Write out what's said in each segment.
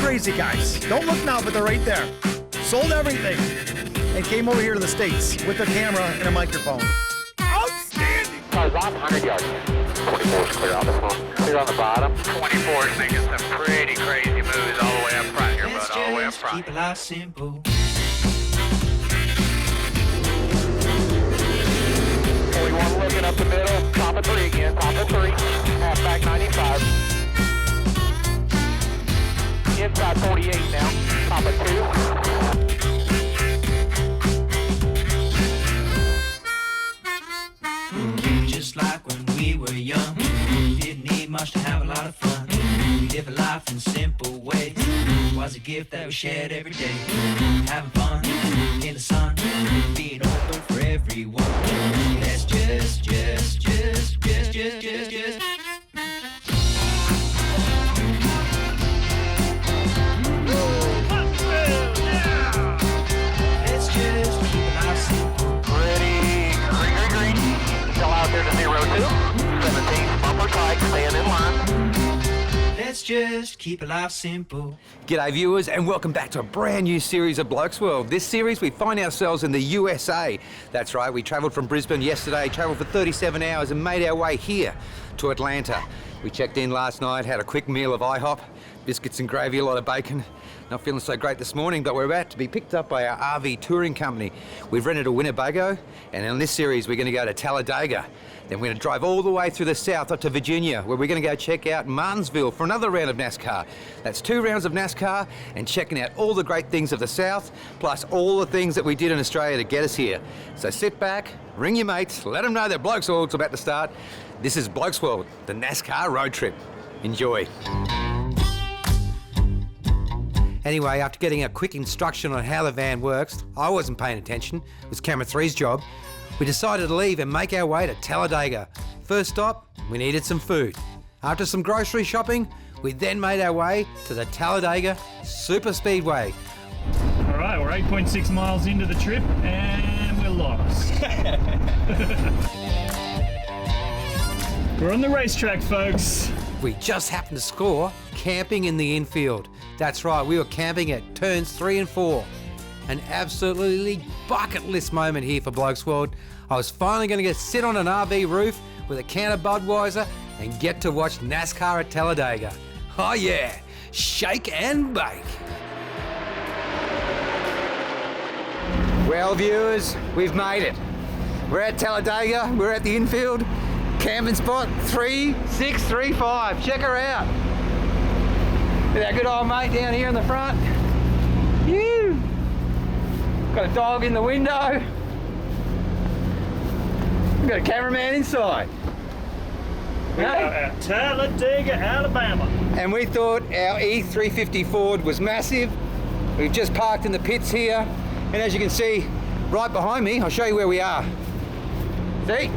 crazy guys. Don't look now, but they're right there. Sold everything and came over here to the States with a camera and a microphone. Outstanding! Car's on 100 yards. 24 is clear on the front. Clear on the bottom. 24 is making some pretty crazy moves all the way up front here, bud. All the way up front. Keep life simple. 41 looking up the middle. Top of 3 again. Top of 3. Half back 95. Inside 48 now. Top of 2. Just like when we were young, didn't need much to have a lot of fun. Live a life in simple ways. Was a gift that we shared every day. Having fun in the sun, being open for everyone. Let's just. Let's just keep life simple. Pretty green. Still out there to 02. 17, bumper tight, staying in line. Let's just keep life simple. G'day viewers and welcome back to a brand new series of Blokesworld. This series we find ourselves in the USA. That's right, we travelled from Brisbane yesterday, travelled for 37 hours and made our way here to Atlanta. We checked in last night, had a quick meal of IHOP, biscuits and gravy, a lot of bacon. Not feeling so great this morning, but we're about to be picked up by our RV touring company. We've rented a Winnebago, and in this series we're going to go to Talladega. Then we're going to drive all the way through the south up to Virginia, where we're going to go check out Martinsville for another round of NASCAR. That's 2 rounds of NASCAR and checking out all the great things of the south, plus all the things that we did in Australia to get us here. So sit back, ring your mates, let them know that Blokesworld's about to start. This is Blokesworld, the NASCAR road trip. Enjoy. Anyway, after getting a quick instruction on how the van works, I wasn't paying attention, it was camera 3's job, we decided to leave and make our way to Talladega. First stop, we needed some food. After some grocery shopping, we then made our way to the Talladega Super Speedway. All right, we're 8.6 miles into the trip and we're lost. We're on the racetrack, folks. We just happened to score camping in the infield. That's right, we were camping at turns 3 and 4. An absolutely bucket list moment here for Blokesworld. I was finally going to sit on an RV roof with a can of Budweiser and get to watch NASCAR at Talladega. Oh yeah, shake and bake. Well viewers, we've made it. We're at Talladega, we're at the infield. Camping spot 3635, check her out. Look at that good old mate down here in the front. Woo! Got a dog in the window. We've got a cameraman inside. We're at Talladega, Alabama. And we thought our E350 Ford was massive. We've just parked in the pits here. And as you can see, right behind me, I'll show you where we are. See?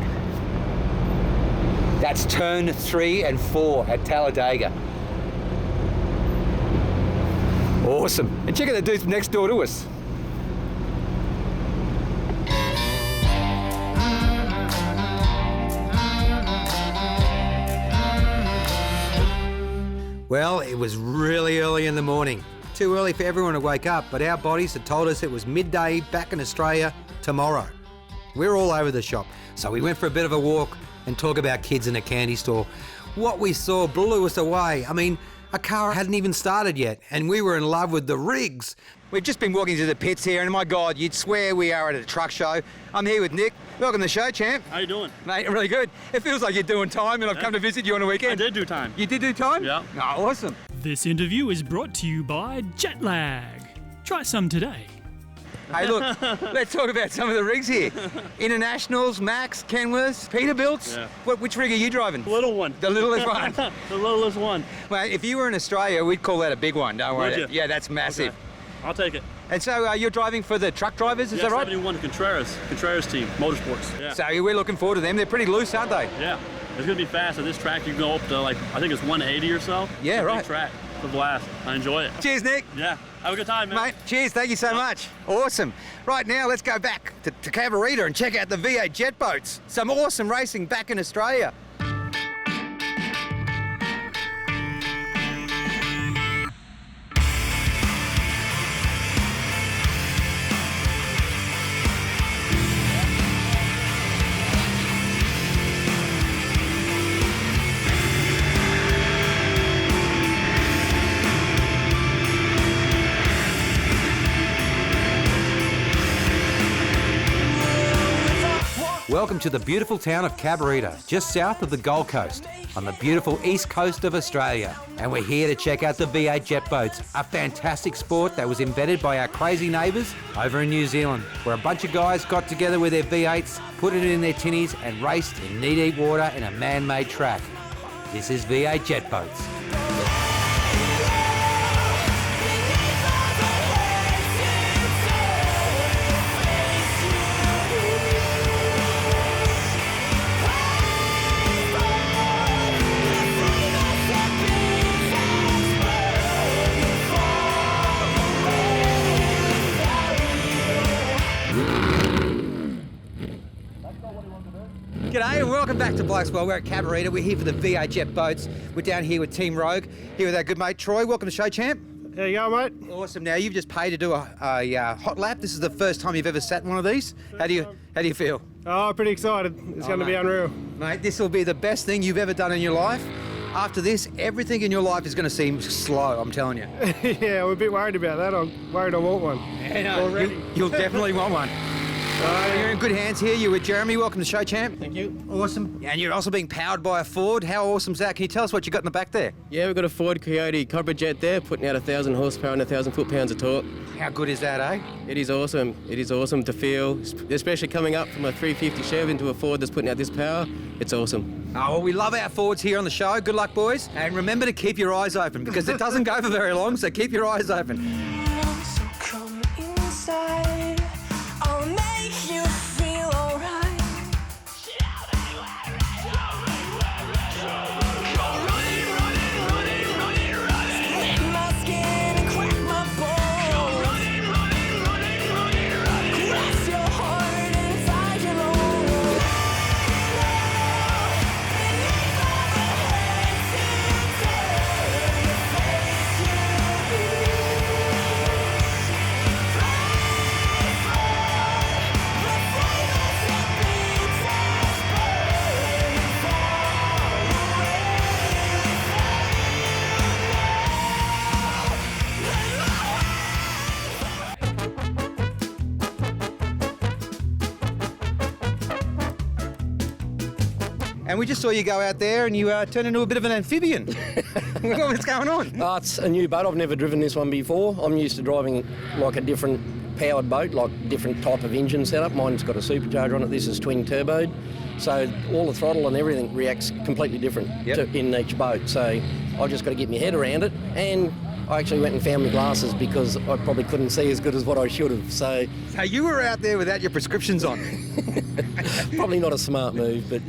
That's turn 3 and 4 at Talladega. Awesome. And check out the dude next door to us. Well, it was really early in the morning. Too early for everyone to wake up, but our bodies had told us it was midday back in Australia tomorrow. We're all over the shop, so we went for a bit of a walk and talk about kids in a candy store. What we saw blew us away. I mean, a car hadn't even started yet, and we were in love with the rigs. We've just been walking to the pits here, and my God, you'd swear we are at a truck show. I'm here with Nick. Welcome to the show, champ. How you doing? Mate, really good. It feels like you're doing time, and I've come to visit you on a weekend. I did do time. You did do time? Yeah. Oh, awesome. This interview is brought to you by Jetlag. Try some today. Hey, look, let's talk about some of the rigs here. Internationals, Max, Kenworths, Peterbilts. Yeah. Which rig are you driving? The little one. The littlest one. The littlest one. Well, if you were in Australia, we'd call that a big one, don't worry. Would you? Yeah, that's massive. Okay. I'll take it. And so you're driving for the truck drivers, is that right? 71 Contreras team, Motorsports. Yeah. So we're looking forward to them. They're pretty loose, aren't they? Yeah. It's going to be fast. At this track, you can go up to, like, I think it's 180 or so. Yeah, it's a right. big track. It's a blast. I enjoy it. Cheers, Nick. Yeah. Have a good time, man. Mate, cheers. Thank you so much. Awesome. Right now, let's go back to Cabarita and check out the V8 jet boats. Some awesome racing back in Australia. Welcome to the beautiful town of Cabarita, just south of the Gold Coast, on the beautiful east coast of Australia. And we're here to check out the V8 jet boats, a fantastic sport that was invented by our crazy neighbours over in New Zealand, where a bunch of guys got together with their V8s, put it in their tinnies and raced in knee-deep water in a man-made track. This is V8 jet boats. G'day and welcome back to Blokesworld. We're at Cabarita. We're here for the V8 jet boats. We're down here with Team Rogue, here with our good mate Troy. Welcome to the show, champ. There you go, mate. Awesome. Now you've just paid to do a hot lap. This is the first time you've ever sat in one of these. How do you feel? Oh, pretty excited. It's going to be unreal. Mate, this will be the best thing you've ever done in your life. After this, everything in your life is going to seem slow, I'm telling you. Yeah, I'm a bit worried about that. I'm worried I want one. Already. You'll definitely want one. You're in good hands here. You're with Jeremy. Welcome to the show, champ. Thank you. Awesome. And you're also being powered by a Ford. How awesome is that? Can you tell us what you got in the back there? Yeah, we've got a Ford Coyote Cobra Jet there, putting out 1,000 horsepower and 1,000 foot-pounds of torque. How good is that, eh? It is awesome. It is awesome to feel, especially coming up from a 350 Chev into a Ford that's putting out this power. It's awesome. Oh, well, we love our Fords here on the show. Good luck, boys. And remember to keep your eyes open because it doesn't go for very long, so keep your eyes open. So come inside, I'll make you feel alright. Split my skin and crack my bones. Cross your heart and find your own. And we just saw you go out there and you turned into a bit of an amphibian. What's going on? It's a new boat. I've never driven this one before. I'm used to driving like a different powered boat, like different type of engine setup. Mine's got a supercharger on it. This is twin turboed. So all the throttle and everything reacts completely different in each boat. So I've just got to get my head around it. And I actually went and found my glasses because I probably couldn't see as good as what I should have. So you were out there without your prescriptions on. probably not a smart move, but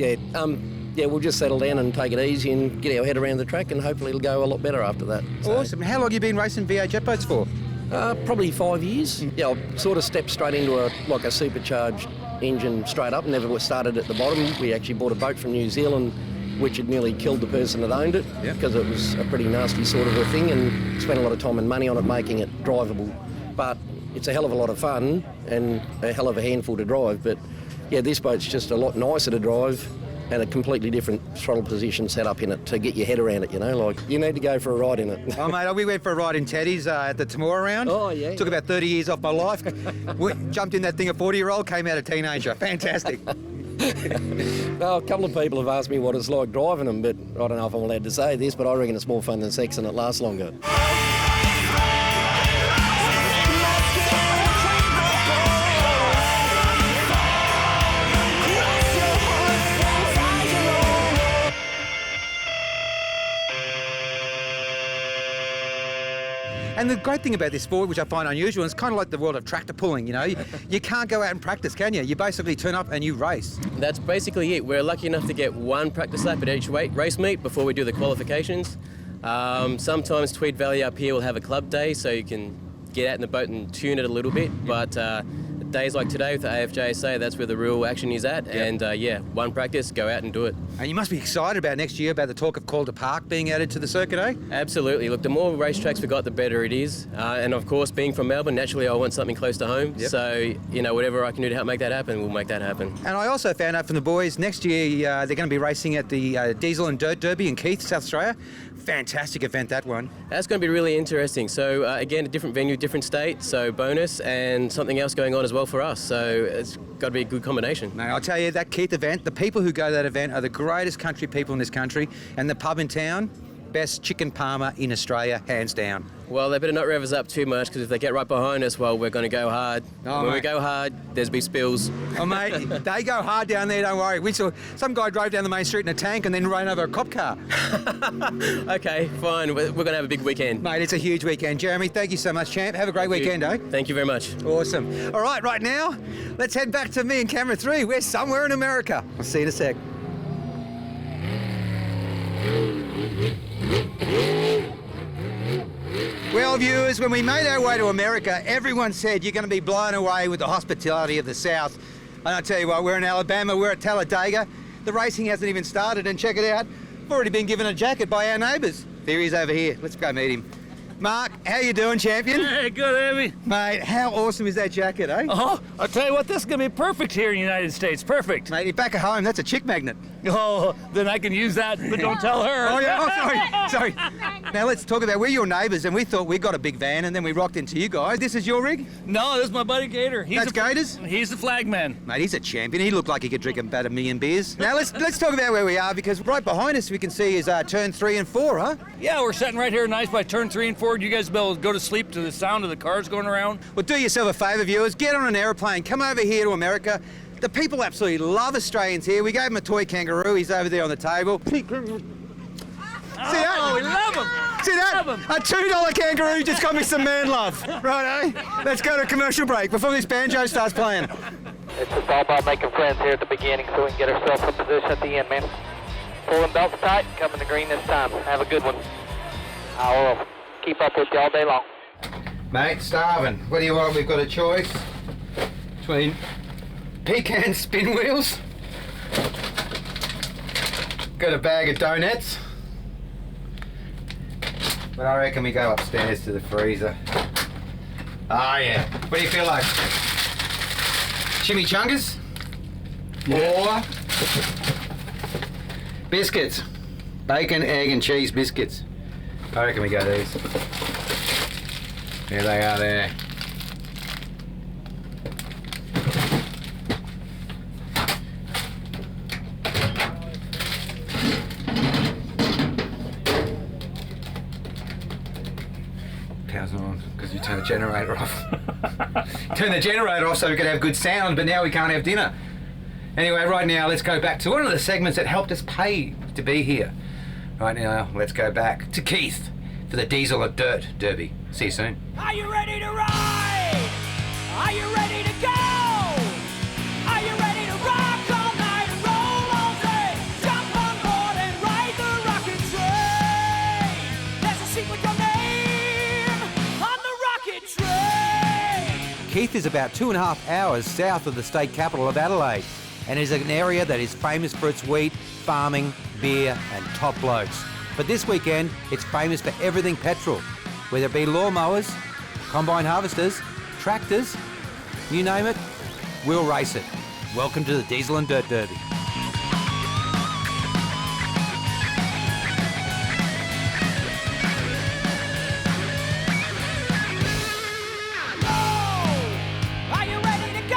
yeah, we'll just settle down and take it easy and get our head around the track, and hopefully it'll go a lot better after that. So, awesome. How long have you been racing V8 jet boats for? Probably 5 years. Yeah, I sort of stepped straight into a supercharged engine straight up. Never started at the bottom. We actually bought a boat from New Zealand, which had nearly killed the person that owned it because it was a pretty nasty sort of a thing, and spent a lot of time and money on it making it drivable. But it's a hell of a lot of fun and a hell of a handful to drive. But yeah, this boat's just a lot nicer to drive and a completely different throttle position set up in it to get your head around it, like you need to go for a ride in it. Oh mate, we went for a ride in Teddy's at the Tamora round. Oh yeah. Took about 30 years off my life. We jumped in that thing, a 40-year-old, came out a teenager. Fantastic. Well, a couple of people have asked me what it's like driving them, but I don't know if I'm allowed to say this, but I reckon it's more fun than sex and it lasts longer. And the great thing about this sport, which I find unusual, is kind of like the world of tractor pulling, You can't go out and practice, can you? You basically turn up and you race. That's basically it. We're lucky enough to get one practice lap at each race meet before we do the qualifications. Sometimes Tweed Valley up here will have a club day, so you can get out in the boat and tune it a little bit, but days like today with the AFJSA, that's where the real action is at. And one practice, go out and do it. And you must be excited about next year, about the talk of Calder Park being added to the circuit, eh? Absolutely. Look, the more racetracks we got, the better it is. And of course, being from Melbourne, naturally I want something close to home. Yep. So, whatever I can do to help make that happen, we'll make that happen. And I also found out from the boys, next year they're going to be racing at the Diesel and Dirt Derby in Keith, South Australia. Fantastic event, that one. That's going to be really interesting. So, again, a different venue, different state, so bonus, and something else going on as well. well for us. So it's got to be a good combination. Mate, I'll tell you, that Keith event, the people who go to that event are the greatest country people in this country, and the pub in town, best chicken parma in Australia, hands down. Well, they better not rev us up too much, because if they get right behind us, well, we're going to go hard. Oh, when we mate. go hard, there's be spills. Oh, mate, they go hard down there, don't worry. We saw some guy drove down the main street in a tank and then ran over a cop car. Okay, fine. We're going to have a big weekend. Mate, it's a huge weekend. Jeremy, thank you so much, champ. Have a great weekend, eh? Thank you very much. Awesome. All right now, let's head back to me and camera 3. We're somewhere in America. I'll see you in a sec. Well, viewers, when we made our way to America, everyone said you're going to be blown away with the hospitality of the South. And I tell you what, we're in Alabama, we're at Talladega. The racing hasn't even started, and check it out. I've already been given a jacket by our neighbours. There he is over here. Let's go meet him. Mark, how you doing, champion? Hey, good, Abby. Mate, how awesome is that jacket, eh? Oh, I'll tell you what, this is going to be perfect here in the United States. Perfect. Mate, you're back at home, that's a chick magnet. Oh, then I can use that, but don't tell her. Oh, yeah, oh, sorry. Now, let's talk about, we're your neighbours, and we thought we got a big van, and then we rocked into you guys. This is your rig? No, this is my buddy Gator. That's Gators? He's the flag man. Mate, he's a champion. He looked like he could drink about 1 million beers. Now, let's talk about where we are, because right behind us we can see is turn 3 and 4, huh? Yeah, we're sitting right here nice by turn 3 and 4. You guys will be able to go to sleep to the sound of the cars going around. Well, do yourself a favour, viewers. Get on an aeroplane. Come over here to America. The people absolutely love Australians here. We gave him a toy kangaroo. He's over there on the table. See that? Oh, we love him. See that? Love him. A $2 kangaroo just got me some man love. Right, eh? Let's go to a commercial break before this banjo starts playing. It's just all about making friends here at the beginning so we can get ourselves in position at the end, man. Pulling belts tight, coming to green this time. Have a good one. I'll keep up with you all day long. Mate, starving. What do you want? We've got a choice between pecan spin wheels, got a bag of donuts, but I reckon we go upstairs to the freezer. Oh yeah. What do you feel like? Chimichangas? Or biscuits? Bacon, egg and cheese biscuits. I reckon we go these. There they are there. Power's not on because you turn the generator off. Turn the generator off so we could have good sound, but now we can't have dinner. Anyway, right now let's go back to one of the segments that helped us pay to be here. Right now, let's go back to Keith for the Diesel or Dirt Derby. See you soon. Are you ready to ride? Are you ready to go? Are you ready to rock all night and roll all day? Jump on board and ride the rocket train. There's a seat with your name on the rocket train. Keith is about 2.5 hours south of the state capital of Adelaide and is an area that is famous for its wheat, farming, beer and top blokes. But this weekend, it's famous for everything petrol, whether it be lawnmowers, combine harvesters, tractors, you name it, we'll race it. Welcome to the Diesel and Dirt Derby. Are you ready to go?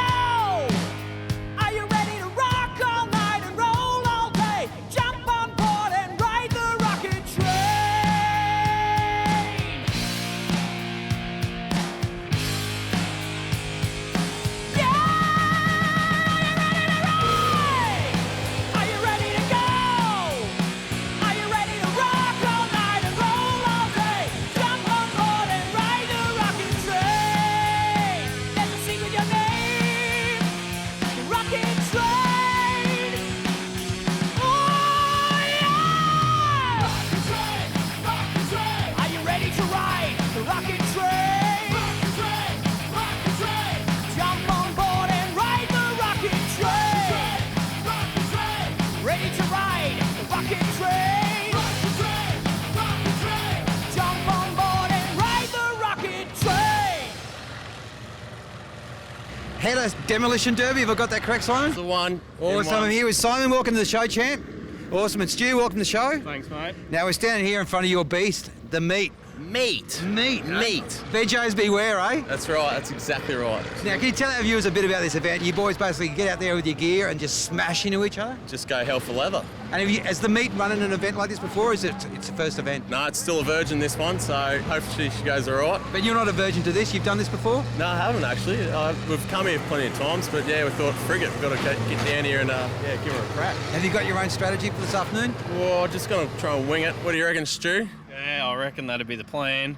Are you ready to rock all night and roll all day? Jump on board and ride the rocket train. Are you ready to go? Are you ready to rock all night and roll all day? Jump on board and ride the rocket train. There's a seat with your name, the rocket train. Oh yeah! Rocket train, rocket train. Are you ready to ride the rocket train? Rocket train, rocket train. Jump on board and ride the rocket train. Rocket train, ready to ride the rocket train. Rocket train, rocket train. Jump on board and ride the rocket train. Head of Demolition Derby, have I got that correct, Simon? The one. Awesome. I'm here with Simon. Welcome to the show, champ. Awesome. And Stu, welcome to the show. Thanks, mate. Now we're standing here in front of your beast, the meat. Meat. Veggies beware, eh? That's right. That's exactly right. Now, can you tell our viewers a bit about this event? You boys basically get out there with your gear and just smash into each other? Just go hell for leather. And has the meat run in an event like this before, or is it's the first event? No, it's still a virgin, this one, so hopefully she goes all right. But you're not a virgin to this? You've done this before? No, I haven't actually. We've come here plenty of times, but yeah, we thought, frig it, we've got to get down here and give her a crack. Have you got your own strategy for this afternoon? Well, just going to try and wing it. What do you reckon, Stu? Yeah, I reckon that'd be the plan.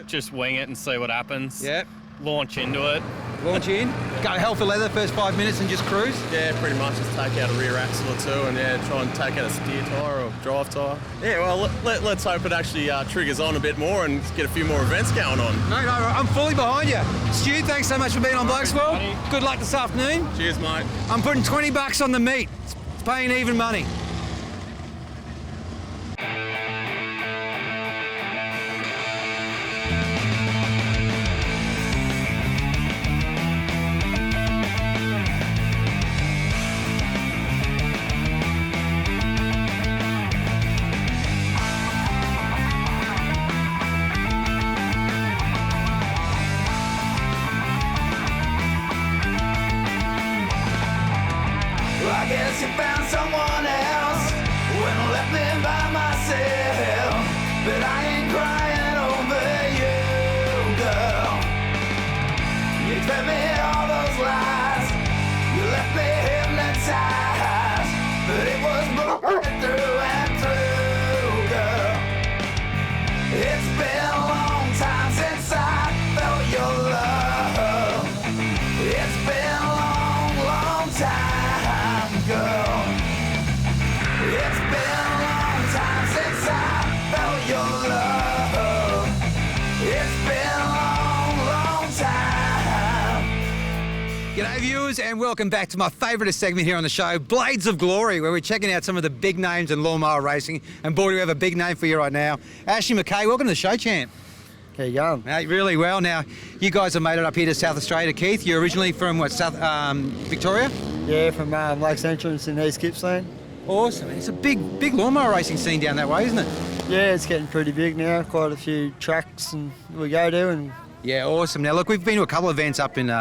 Just wing it and see what happens. Yep. Launch into it. Launch in, go hell for leather first 5 minutes and just cruise? Yeah, pretty much. Just take out a rear axle or two and try and take out a steer tyre or drive tyre. Yeah, well, let's hope it actually triggers on a bit more and get a few more events going on. No, I'm fully behind you. Stu, thanks so much for being on Blokesworld. Good luck this afternoon. Cheers, mate. I'm putting $20 on the meat. It's paying even money. I guess you found someone else when I left me by myself. But I ain't crying over you, girl. You fed me all those lies. You left me hypnotized. But it was broken through and through, girl. It's been a long time since I felt your love. It's been a long, long time, girl. It's been a long time since I felt your love. It's been a long, long time. G'day viewers and welcome back to my favourite segment here on the show, Blades of Glory, where we're checking out some of the big names in lawnmower racing. And boy, do we have a big name for you right now. Ashley McKay, welcome to the show, champ. How you going? Mate, really well. Now, you guys have made it up here to South Australia. Keith, you're originally from what, South Victoria? Yeah, from Lakes Entrance in East Gippsland. Awesome. It's a big lawnmower racing scene down that way, isn't it? Yeah, it's getting pretty big now. Quite a few tracks and we go to and Yeah, awesome. Now, look, we've been to a couple of events up in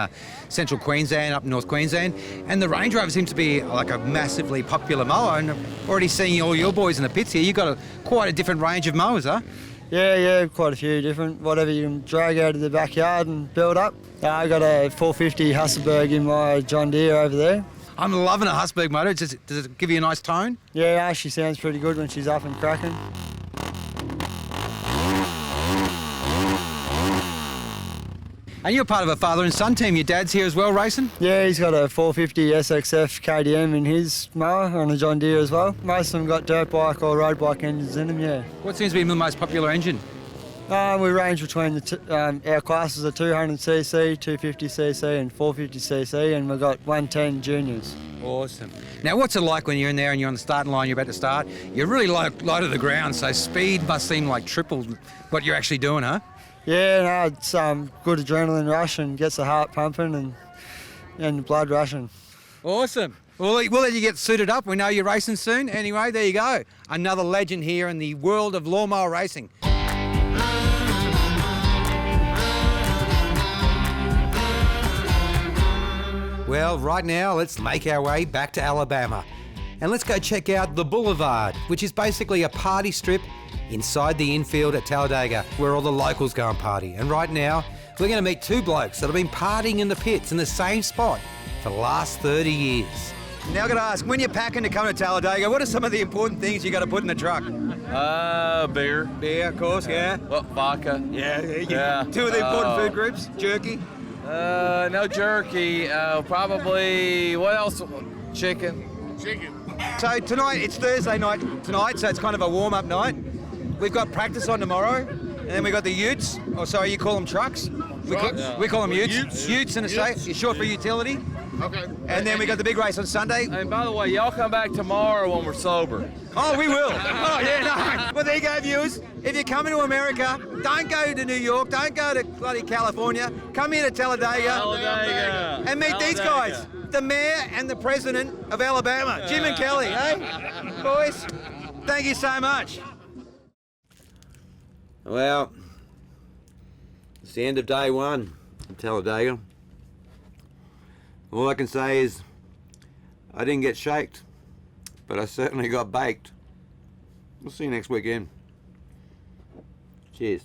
central Queensland, up in North Queensland, and the Range Rover seems to be like a massively popular mower. And already seeing all your boys in the pits here, you've got quite a different range of mowers, huh? yeah, quite a few different. Whatever you can drag out of the backyard and build up. I got a 450 Hasselberg in my John Deere over there. I'm loving a Hasselberg motor. Does it give you a nice tone? Yeah, she sounds pretty good when she's up and cracking. And you're part of a father and son team. Your dad's here as well, racing? Yeah, he's got a 450 SXF KDM in his mower on a John Deere as well. Most of them got dirt bike or road bike engines in them, yeah. What seems to be the most popular engine? We range between our classes are 200cc, 250cc and 450cc, and we've got 110 juniors. Awesome. Now, what's it like when you're in there and you're on the starting line, you're about to start? You're really low to the ground, so speed must seem like triple what you're actually doing, huh? Yeah, no, it's good adrenaline rush and gets the heart pumping and blood rushing. Awesome. We'll let you get suited up. We know you're racing soon. Anyway, there you go. Another legend here in the world of lawnmower racing. Well, right now, let's make our way back to Alabama. And let's go check out the Boulevard, which is basically a party strip inside the infield at Talladega, where all the locals go and party. And right now, we're going to meet two blokes that have been partying in the pits in the same spot for the last 30 years. Now I've got to ask, when you're packing to come to Talladega, what are some of the important things you got to put in the truck? Beer. Beer, of course, yeah. Well, vodka. Yeah. Yeah. Two of the important food groups, jerky. No jerky. Probably, what else? Chicken. So tonight, it's Thursday night tonight, so it's kind of a warm-up night. We've got practice on tomorrow, and then we've got the utes, or sorry, you call them trucks. We call them utes. Utes in Australia, it's short for utility. Okay. And then we got the big race on Sunday. And by the way, y'all come back tomorrow when we're sober. Oh, we will. Oh, yeah, no. Well, there you go, viewers. If you're coming to America, don't go to New York, don't go to bloody California. Come here to Talladega. And meet these guys. The mayor and the president of Alabama, Jim and Kelly, eh? Boys, thank you so much. Well, It's the end of day one in Talladega. All I can say is I didn't get shaked, but I certainly got baked. We'll see you next weekend. Cheers.